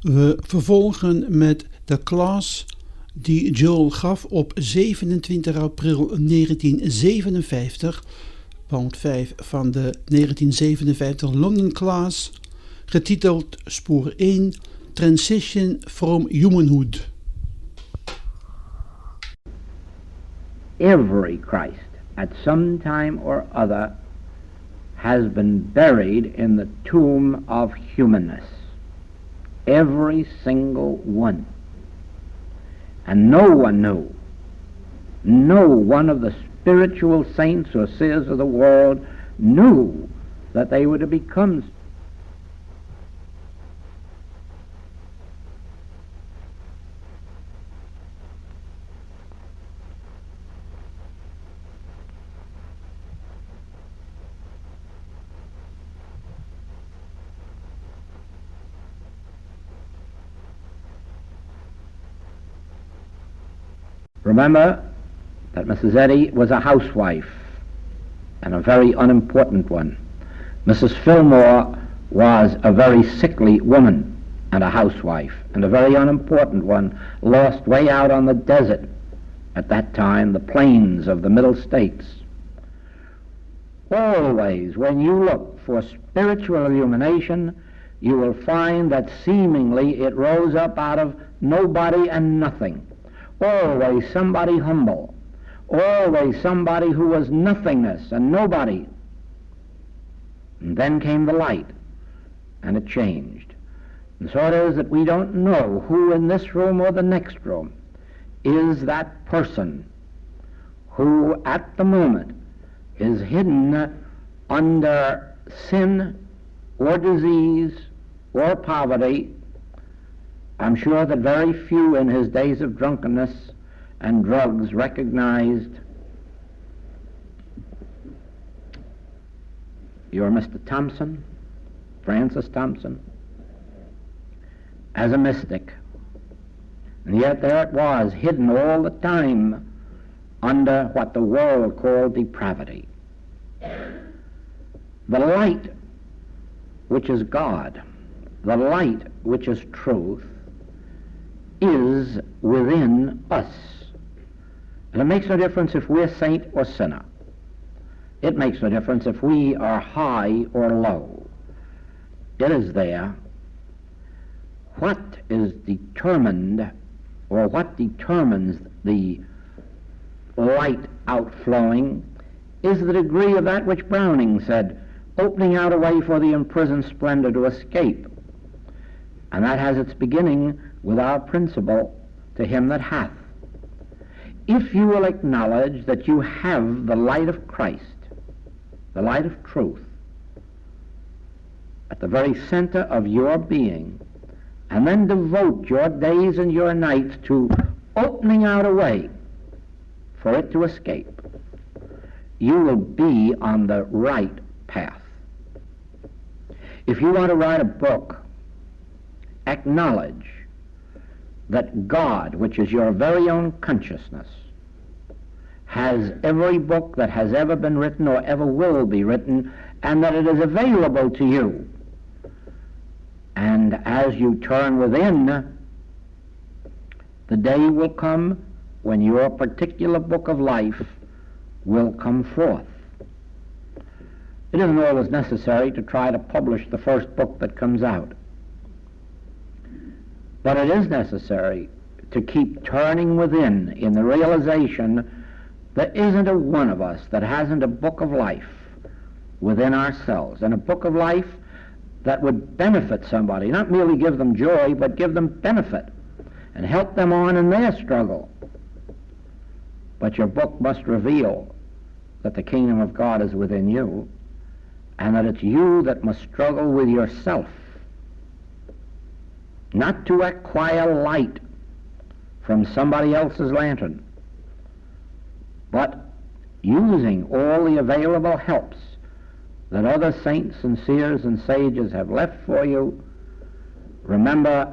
We vervolgen met de klas die Joel gaf op 27 april 1957, pound 5 van de 1957 London Class, getiteld Spoor 1, Transition from Humanhood. Every Christ at some time or other has been buried in the tomb of humanness. Every single one. And no one knew, no one of the spiritual saints or seers of the world knew that they were to become. Remember that Mrs. Eddy was a housewife, and a very unimportant one. Mrs. Fillmore was a very sickly woman and a housewife, and a very unimportant one, lost way out on the desert at that time, the plains of the Middle States. Always, when you look for spiritual illumination, you will find that seemingly it rose up out of nobody and nothing. Always somebody humble, always somebody who was nothingness and nobody. And then came the light, and it changed. And so it is that we don't know who in this room or the next room is that person who at the moment is hidden under sin or disease or poverty. I'm sure that very few in his days of drunkenness and drugs recognized your Mr. Thompson, Francis Thompson, as a mystic. And yet there it was, hidden all the time under what the world called depravity. The light, which is God, the light, which is truth, is within us. And it makes no difference if we're saint or sinner. It makes no difference if we are high or low. It is there. What is determined, or what determines the light outflowing, is the degree of that which Browning said, opening out a way for the imprisoned splendor to escape. And that has its beginning with our principle, to him that hath. If you will acknowledge that you have the light of Christ, the light of truth, at the very center of your being, and then devote your days and your nights to opening out a way for it to escape, you will be on the right path. If you want to write a book, acknowledge that God, which is your very own consciousness, has every book that has ever been written or ever will be written, and that it is available to you. And as you turn within, the day will come when your particular book of life will come forth. It isn't always necessary to try to publish the first book that comes out. But it is necessary to keep turning within in the realization there isn't a one of us that hasn't a book of life within ourselves, and a book of life that would benefit somebody, not merely give them joy, but give them benefit and help them on in their struggle. But your book must reveal that the kingdom of God is within you, and that it's you that must struggle with yourself, not to acquire light from somebody else's lantern, but using all the available helps that other saints and seers and sages have left for you. Remember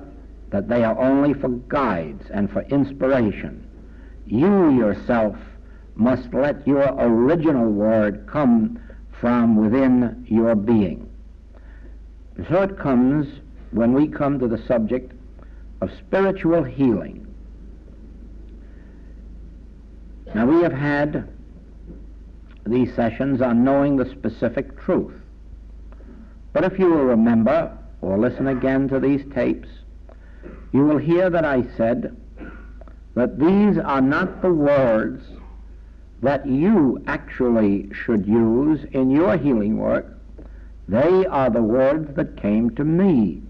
that they are only for guides and for inspiration. You yourself must let your original word come from within your being. And so it comes when we come to the subject of spiritual healing. Now, we have had these sessions on knowing the specific truth. But if you will remember, or listen again to these tapes, you will hear that I said that these are not the words that you actually should use in your healing work. They are the words that came to me.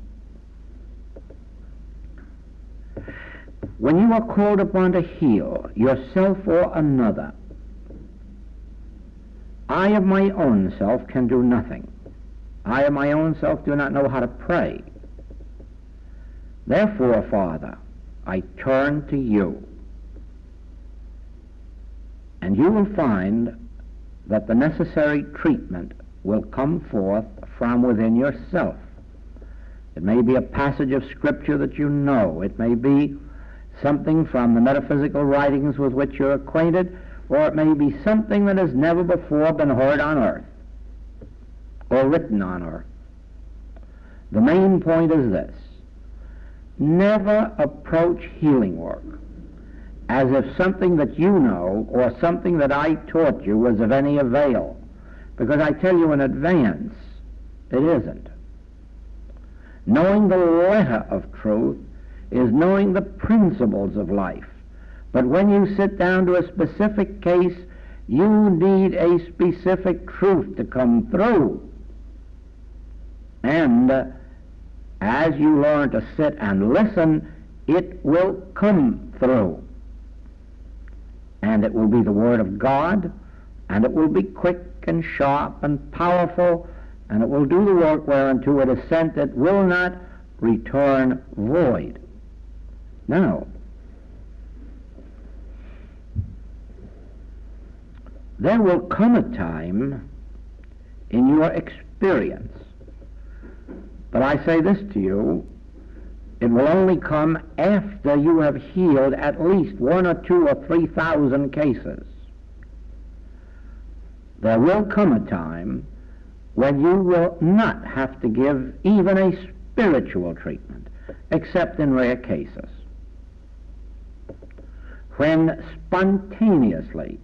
When you are called upon to heal yourself or another, I of my own self can do nothing. I of my own self do not know how to pray. Therefore, Father, I turn to you. And you will find that the necessary treatment will come forth from within yourself. It may be a passage of Scripture that you know. It may be something from the metaphysical writings with which you're acquainted, or it may be something that has never before been heard on earth or written on earth. The main point is this: never approach healing work as if something that you know or something that I taught you was of any avail, because I tell you in advance, it isn't. Knowing the letter of truth is knowing the principles of life. But when you sit down to a specific case, you need a specific truth to come through. And as you learn to sit and listen, it will come through. And it will be the Word of God, and it will be quick and sharp and powerful, and it will do the work whereunto it is sent. It will not return void. Now, there will come a time in your experience, but I say this to you, it will only come after you have healed at least 1 or 2 or 3,000 cases. There will come a time when you will not have to give even a spiritual treatment, except in rare cases. When spontaneously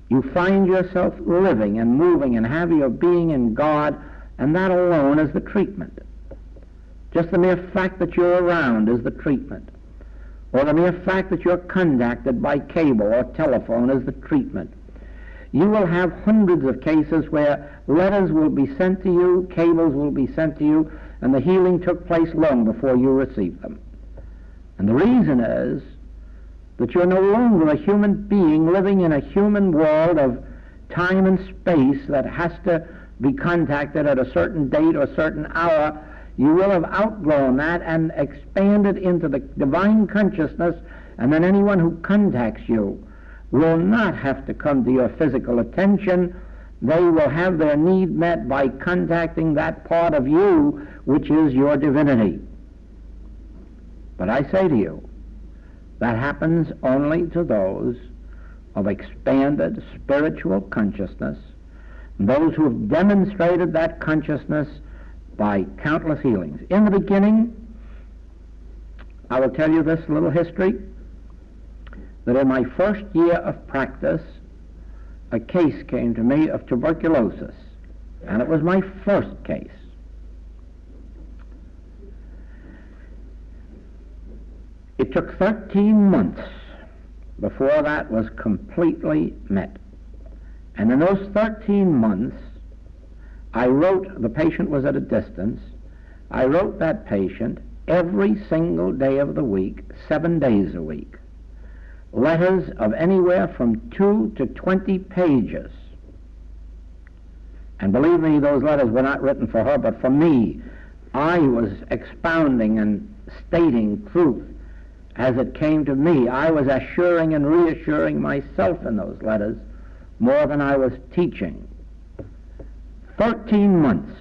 you find yourself living and moving and have your being in God, and that alone is the treatment. Just the mere fact that you're around is the treatment. Or the mere fact that you're contacted by cable or telephone is the treatment. You will have hundreds of cases where letters will be sent to you, cables will be sent to you, and the healing took place long before you received them. And the reason is that you're no longer a human being living in a human world of time and space that has to be contacted at a certain date or a certain hour. You will have outgrown that and expanded into the divine consciousness, and then anyone who contacts you will not have to come to your physical attention. They will have their need met by contacting that part of you which is your divinity. But I say to you, that happens only to those of expanded spiritual consciousness, those who have demonstrated that consciousness by countless healings. In the beginning, I will tell you this little history, that in my first year of practice, a case came to me of tuberculosis, and it was my first case. It took 13 months before that was completely met. And in those 13 months, I wrote, the patient was at a distance, I wrote that patient every single day of the week, 7 days a week, letters of anywhere from 2 to 20 pages. And believe me, those letters were not written for her, but for me. I was expounding and stating truth as it came to me. I was assuring and reassuring myself in those letters more than I was teaching. 13 months.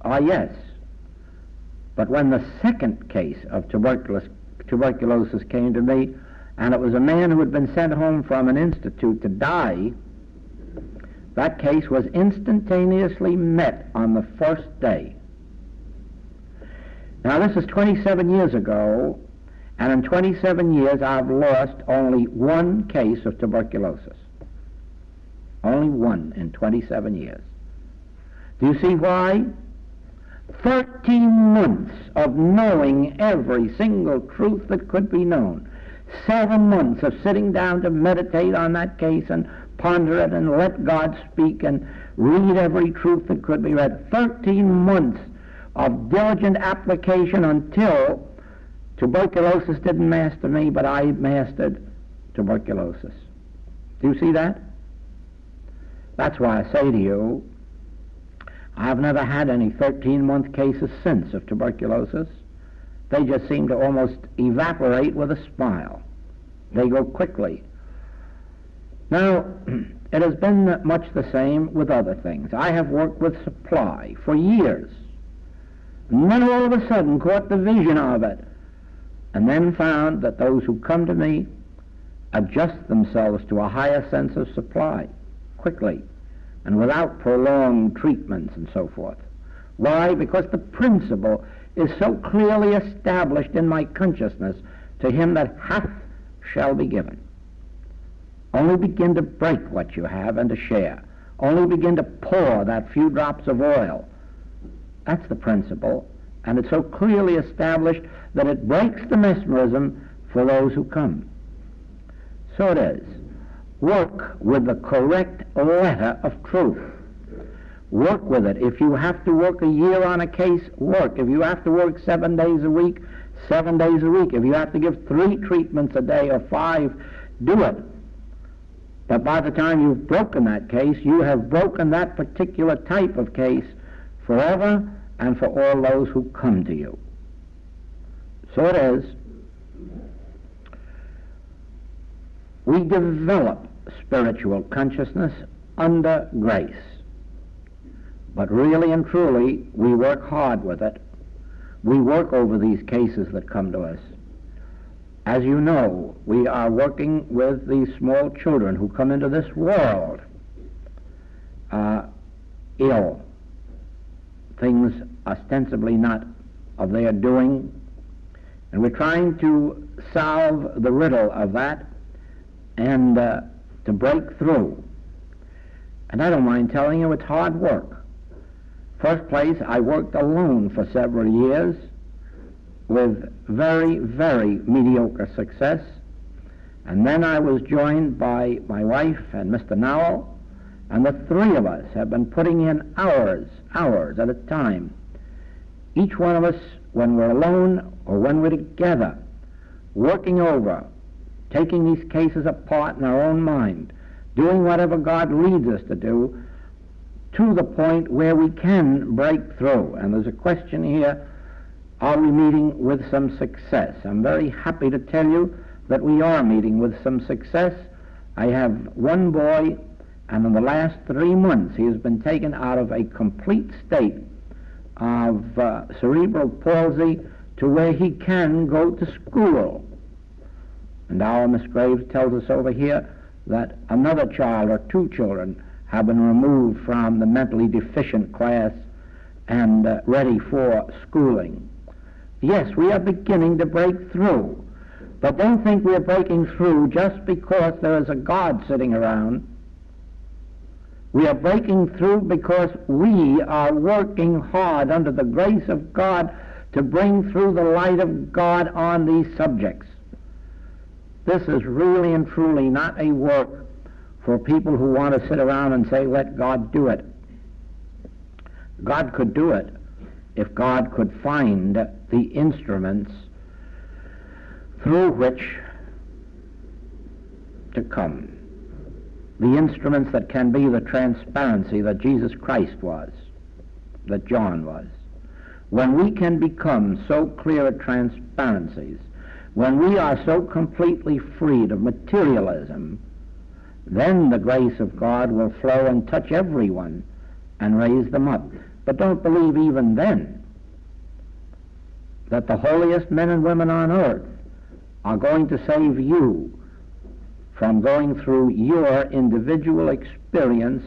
Ah, yes. But when the second case of tuberculosis came to me, and it was a man who had been sent home from an institute to die, that case was instantaneously met on the first day. Now this is 27 years ago, and in 27 years I've lost only one case of tuberculosis. Only one in 27 years. Do you see why? 13 months of knowing every single truth that could be known. 7 months of sitting down to meditate on that case and ponder it and let God speak and read every truth that could be read. 13 months of diligent application until tuberculosis didn't master me, but I mastered tuberculosis. Do you see that? That's why I say to you, I've never had any 13-month cases since of tuberculosis. They just seem to almost evaporate with a smile. They go quickly. Now, it has been much the same with other things. I have worked with supply for years, and then all of a sudden caught the vision of it, and then found that those who come to me adjust themselves to a higher sense of supply quickly and without prolonged treatments and so forth. Why? Because the principle is so clearly established in my consciousness, to him that hath shall be given. Only begin to break what you have and to share. Only begin to pour that few drops of oil. That's the principle, and it's so clearly established that it breaks the mesmerism for those who come. So it is. Work with the correct letter of truth. Work with it. If you have to work a year on a case, work. If you have to work 7 days a week, 7 days a week. If you have to give 3 treatments a day or 5, do it. But by the time you've broken that case, you have broken that particular type of case forever and for all those who come to you. So it is. We develop spiritual consciousness under grace. But really and truly, we work hard with it. We work over these cases that come to us. As you know, we are working with these small children who come into this world ill, things ostensibly not of their doing, and we're trying to solve the riddle of that and to break through. And I don't mind telling you, it's hard work. First place, I worked alone for several years with very, very mediocre success. And then I was joined by my wife and Mr. Nowell, and the 3 of us have been putting in hours at a time. Each one of us, when we're alone or when we're together, working over, taking these cases apart in our own mind, doing whatever God leads us to do, to the point where we can break through. And there's a question here, are we meeting with some success? I'm very happy to tell you that we are meeting with some success. I have one boy, and in the last 3 months he has been taken out of a complete state of cerebral palsy to where he can go to school. And our Miss Graves tells us over here that another child or 2 children have been removed from the mentally deficient class and ready for schooling. Yes, we are beginning to break through. But don't think we're breaking through just because there is a God sitting around. We are breaking through because we are working hard under the grace of God to bring through the light of God on these subjects. This is really and truly not a work for people who want to sit around and say, let God do it. God could do it if God could find the instruments through which to come. The instruments that can be the transparency that Jesus Christ was, that John was. When we can become so clear at transparencies, when we are so completely freed of materialism, then the grace of God will flow and touch everyone and raise them up. But don't believe even then that the holiest men and women on earth are going to save you from going through your individual experience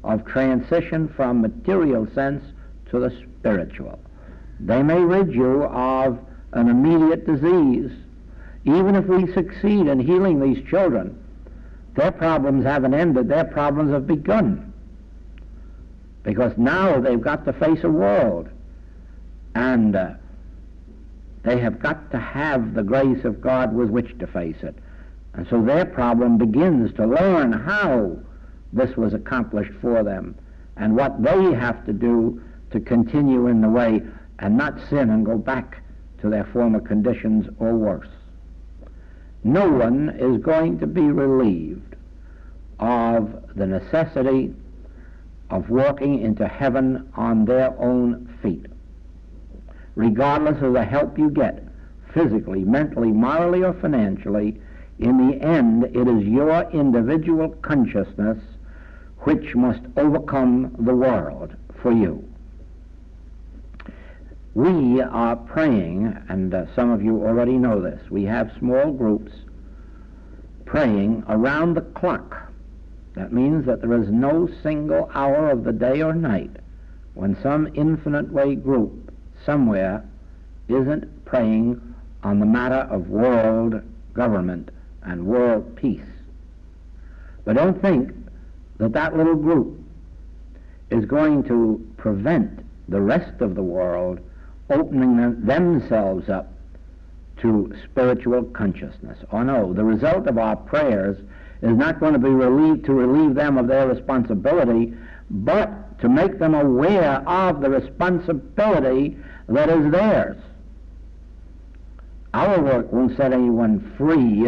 of transition from material sense to the spiritual. They may rid you of an immediate disease. Even if we succeed in healing these children, their problems haven't ended, their problems have begun. Because now they've got to face a world, and they have got to have the grace of God with which to face it. And so their problem begins to learn how this was accomplished for them and what they have to do to continue in the way and not sin and go back to their former conditions or worse. No one is going to be relieved of the necessity of walking into heaven on their own feet. Regardless of the help you get, physically, mentally, morally, or financially, in the end it is your individual consciousness which must overcome the world for you. We are praying, and some of you already know this, we have small groups praying around the clock. That means that there is no single hour of the day or night when some infinite way group somewhere isn't praying on the matter of world government and world peace. But don't think that that little group is going to prevent the rest of the world opening themselves up to spiritual consciousness. Oh no, the result of our prayers is not going to be relieve them of their responsibility, but to make them aware of the responsibility that is theirs. Our work won't set anyone free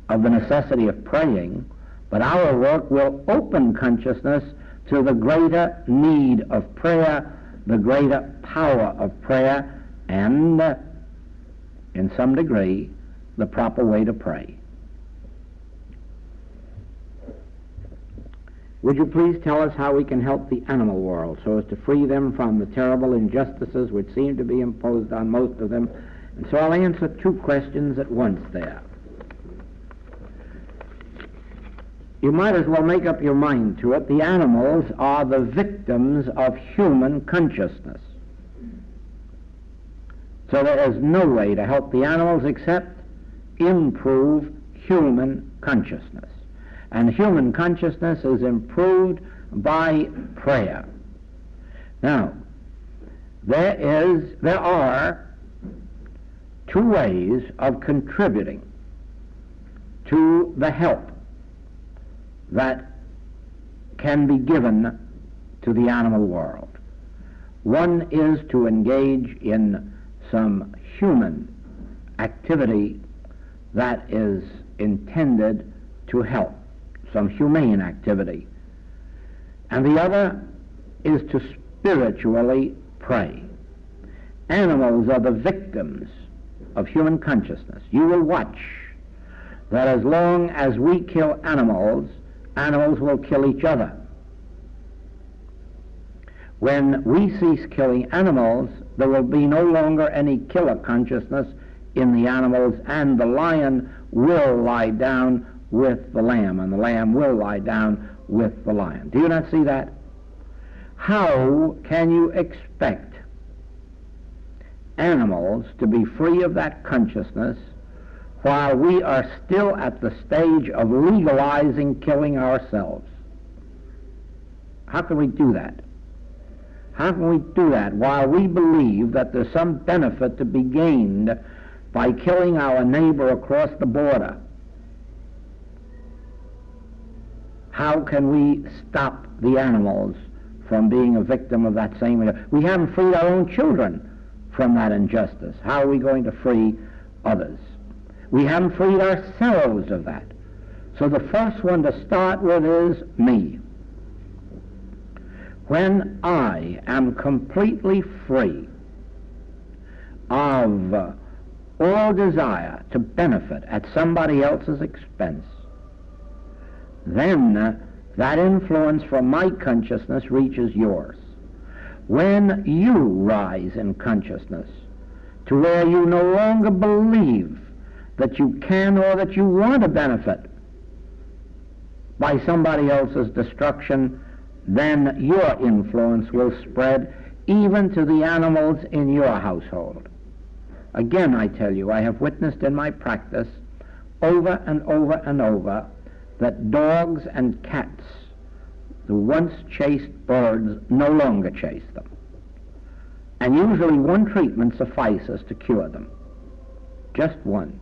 of the necessity of praying, but our work will open consciousness to the greater need of prayer, the greater power of prayer, and, in some degree, the proper way to pray. Would you please tell us how we can help the animal world so as to free them from the terrible injustices which seem to be imposed on most of them? And so I'll answer two questions at once there. You might as well make up your mind to it. The animals are the victims of human consciousness. So there is no way to help the animals except improve human consciousness. And human consciousness is improved by prayer. Now, there are two ways of contributing to the help that can be given to the animal world. One is to engage in some human activity that is intended to help, some humane activity. And the other is to spiritually pray. Animals are the victims of human consciousness. You will watch that as long as we kill animals, animals will kill each other. When we cease killing animals, there will be no longer any killer consciousness in the animals, and the lion will lie down with the lamb, and the lamb will lie down with the lion. Do you not see that? How can you expect animals to be free of that consciousness while we are still at the stage of legalizing killing ourselves? How can we do that? How can we do that while we believe that there's some benefit to be gained by killing our neighbor across the border? How can we stop the animals from being a victim of that same? We haven't freed our own children from that injustice. How are we going to free others? We haven't freed ourselves of that. So the first one to start with is me. When I am completely free of all desire to benefit at somebody else's expense, then that influence from my consciousness reaches yours. When you rise in consciousness to where you no longer believe that you can or that you want to benefit by somebody else's destruction, then your influence will spread even to the animals in your household. Again, I tell you, I have witnessed in my practice over and over and over that dogs and cats, the once chased birds, no longer chase them. And usually one treatment suffices to cure them. Just one.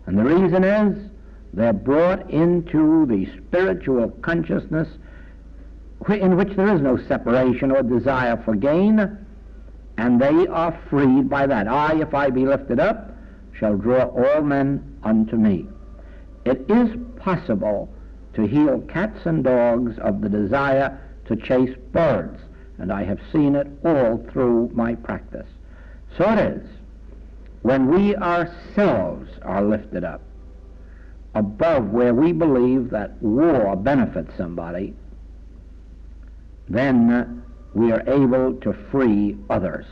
And the reason is they're brought into the spiritual consciousness in which there is no separation or desire for gain, and they are freed by that. I, if I be lifted up, shall draw all men unto me. It is possible to heal cats and dogs of the desire to chase birds, and I have seen it all through my practice. So it is, when we ourselves are lifted up above where we believe that war benefits somebody, then we are able to free others.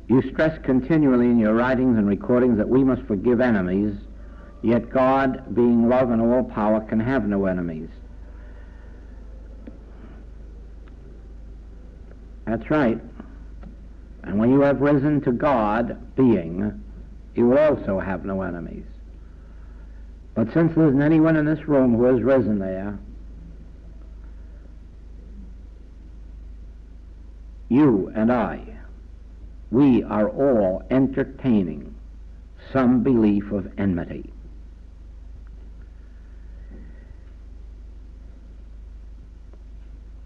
You stress continually in your writings and recordings that we must forgive enemies, yet God, being love and all power, can have no enemies. That's right. And when you have risen to God, being, you will also have no enemies. But since there isn't anyone in this room who has risen there, you and I, we are all entertaining some belief of enmity.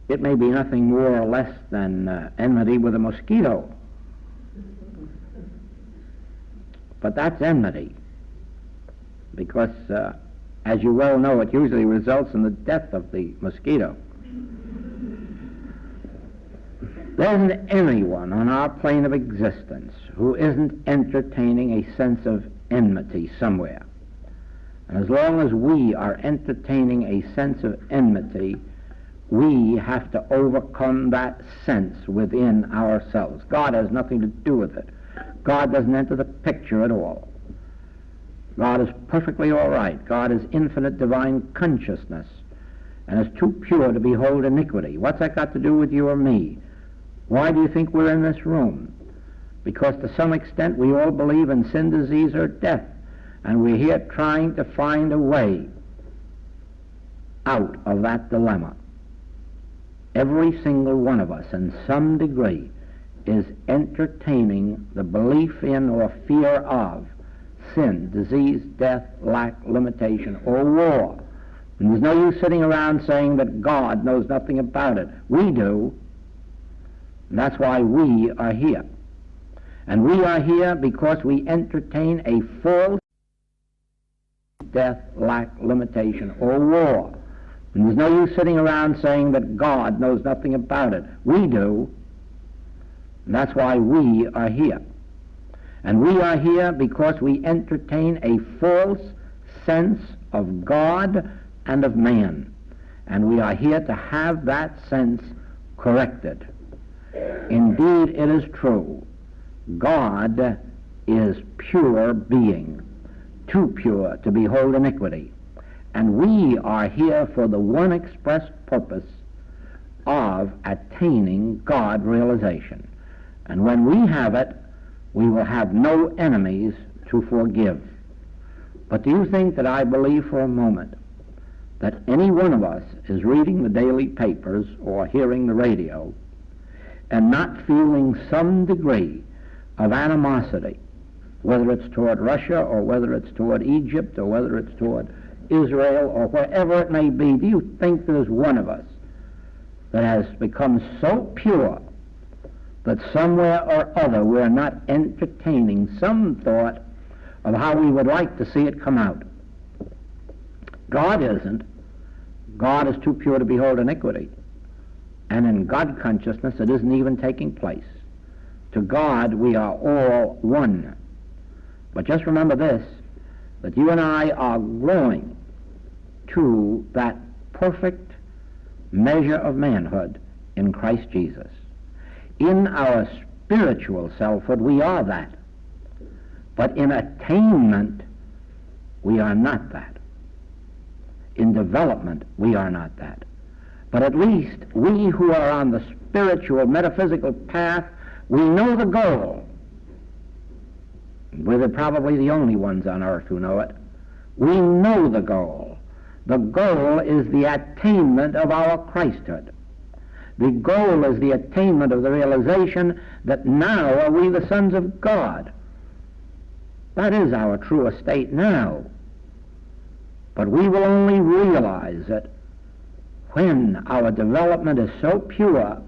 It may be nothing more or less than enmity with a mosquito. But that's enmity, because, as you well know, it usually results in the death of the mosquito. There isn't anyone on our plane of existence who isn't entertaining a sense of enmity somewhere. And as long as we are entertaining a sense of enmity, we have to overcome that sense within ourselves. God has nothing to do with it. God doesn't enter the picture at all. God is perfectly all right. God is infinite divine consciousness and is too pure to behold iniquity. What's that got to do with you or me? Why do you think we're in this room? Because to some extent we all believe in sin, disease, or death, and we're here trying to find a way out of that dilemma. Every single one of us, in some degree, is entertaining the belief in or fear of sin, disease, death, lack, limitation, or war. And there's no use sitting around saying that God knows nothing about it. We do. And that's why we are here. And we are here because we entertain a false death, lack, limitation, or war. And there's no use sitting around saying that God knows nothing about it. We do. And that's why we are here. And we are here because we entertain a false sense of God and of man. And we are here to have that sense corrected. Indeed, it is true. God is pure being, too pure to behold iniquity. And we are here for the one express purpose of attaining God realization. And when we have it, we will have no enemies to forgive. But do you think that I believe for a moment that any one of us is reading the daily papers or hearing the radio and not feeling some degree of animosity, whether it's toward Russia or whether it's toward Egypt or whether it's toward Israel or wherever it may be? Do you think there's one of us that has become so pure that somewhere or other we're not entertaining some thought of how we would like to see it come out? God isn't. God is too pure to behold iniquity. And in God consciousness it isn't even taking place. To God we are all one. But just remember this, that you and I are growing to that perfect measure of manhood in Christ Jesus. In our spiritual selfhood we are that. But in attainment, we are not that. In development, we are not that. But at least we who are on the spiritual, metaphysical path, we know the goal. We're probably the only ones on earth who know it. We know the goal. The goal is the attainment of our Christhood. The goal is the attainment of the realization that now are we the sons of God. That is our true estate now. But we will only realize it when our development is so pure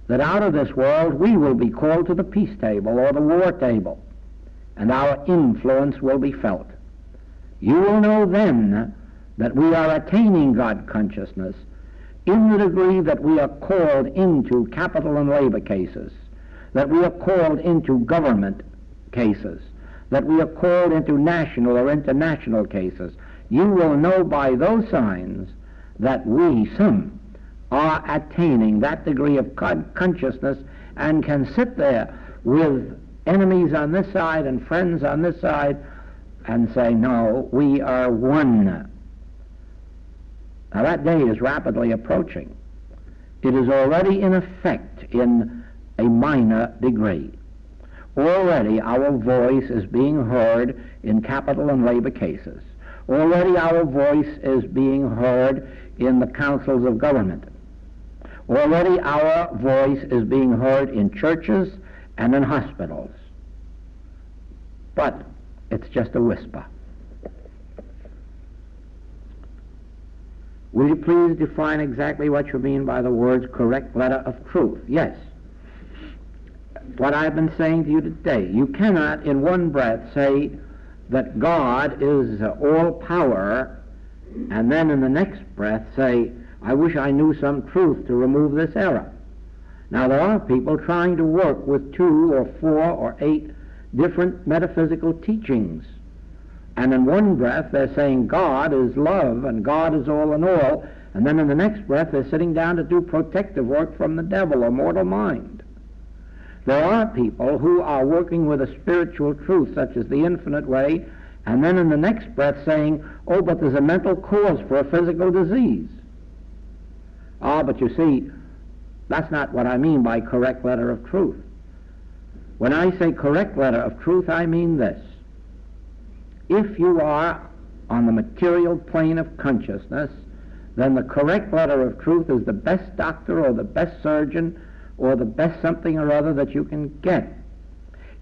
that out of this world we will be called to the peace table or the war table, and our influence will be felt. You will know then that we are attaining God consciousness in the degree that we are called into capital and labor cases, that we are called into government cases, that we are called into national or international cases. You will know by those signs that we, some, are attaining that degree of God consciousness and can sit there with enemies on this side and friends on this side and say, no, we are one. Now that day is rapidly approaching. It is already in effect in a minor degree. Already our voice is being heard in capital and labor cases. Already our voice is being heard in the councils of government. Already our voice is being heard in churches and in hospitals. But it's just a whisper. Will you please define exactly what you mean by the words correct letter of truth? Yes. What I've been saying to you today, you cannot in one breath say that God is all power, and then in the next breath say, I wish I knew some truth to remove this error. Now there are people trying to work with 2 or 4 or 8 different metaphysical teachings. And in one breath they're saying God is love and God is all in all, and then in the next breath they're sitting down to do protective work from the devil or mortal mind. There are people who are working with a spiritual truth such as the infinite way, and then in the next breath saying, oh, but there's a mental cause for a physical disease. But you see, that's not what I mean by correct letter of truth. When I say correct letter of truth, I mean this. If you are on the material plane of consciousness, then the correct letter of truth is the best doctor or the best surgeon or the best something or other that you can get.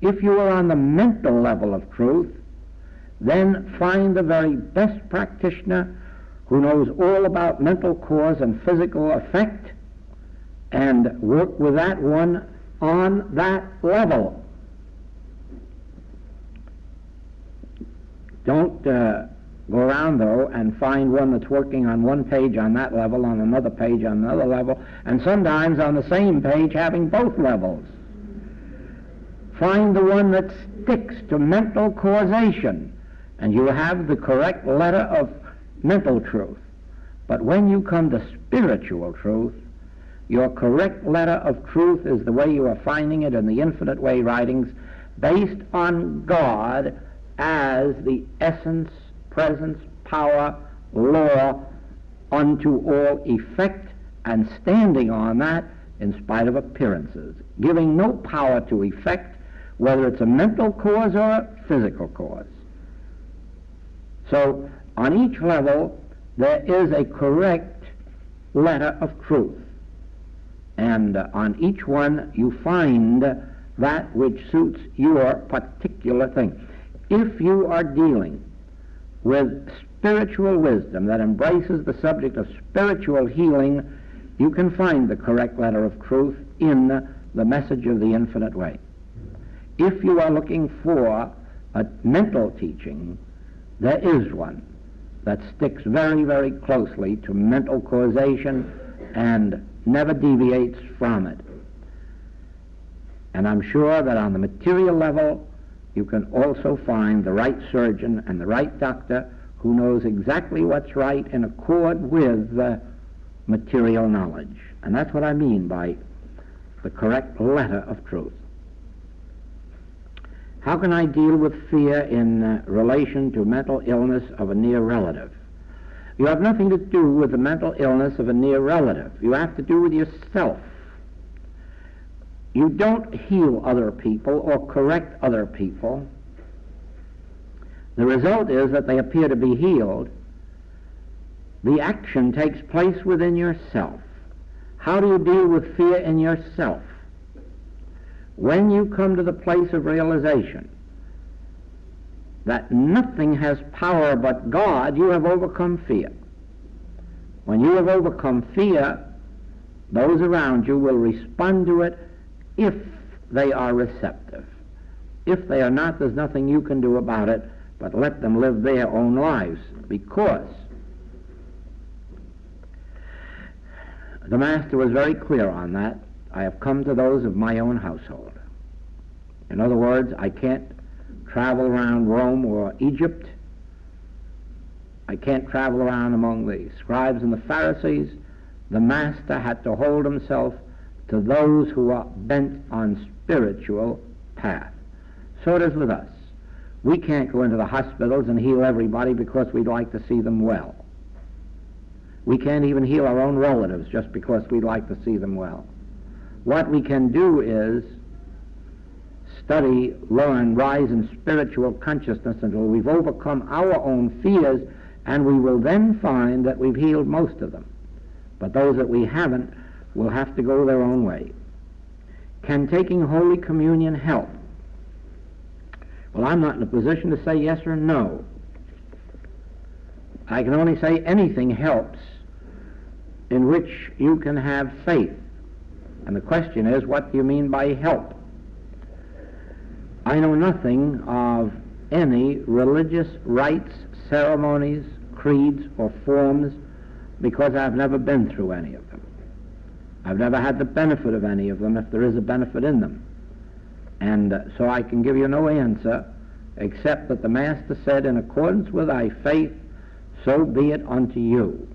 If you are on the mental level of truth, then find the very best practitioner who knows all about mental cause and physical effect and work with that one on that level. Don't go around, though, and find one that's working on one page on that level, on another page on another level, and sometimes on the same page having both levels. Find the one that sticks to mental causation, and you have the correct letter of mental truth. But when you come to spiritual truth, your correct letter of truth is the way you are finding it in the Infinite Way writings, based on God as the essence, presence, power, law unto all effect, and standing on that in spite of appearances, giving no power to effect, whether it's a mental cause or a physical cause. So on each level there is a correct letter of truth, and on each one you find that which suits your particular thing. If you are dealing with spiritual wisdom that embraces the subject of spiritual healing, you can find the correct letter of truth in the message of the Infinite Way. If you are looking for a mental teaching, there is one that sticks very, very closely to mental causation and never deviates from it. And I'm sure that on the material level, you can also find the right surgeon and the right doctor who knows exactly what's right in accord with the material knowledge. And that's what I mean by the correct letter of truth. How can I deal with fear in relation to mental illness of a near relative? You have nothing to do with the mental illness of a near relative. You have to do with yourself. You don't heal other people or correct other people. The result is that they appear to be healed. The action takes place within yourself. How do you deal with fear in yourself? When you come to the place of realization that nothing has power but God, you have overcome fear. When you have overcome fear, those around you will respond to it if they are receptive. If they are not, there's nothing you can do about it, but let them live their own lives, because the Master was very clear on that. I have come to those of my own household. In other words, I can't travel around Rome or Egypt. I can't travel around among the scribes and the Pharisees. The Master had to hold himself to those who are bent on spiritual path. So it is with us. We can't go into the hospitals and heal everybody because we'd like to see them well. We can't even heal our own relatives just because we'd like to see them well. What we can do is study, learn, rise in spiritual consciousness until we've overcome our own fears, and we will then find that we've healed most of them. But those that we haven't will have to go their own way. Can taking Holy Communion help? Well, I'm not in a position to say yes or no. I can only say anything helps in which you can have faith. And the question is, what do you mean by help? I know nothing of any religious rites, ceremonies, creeds, or forms because I've never been through any of them. I've never had the benefit of any of them, if there is a benefit in them. And so I can give you no answer except that the Master said, in accordance with thy faith, so be it unto you.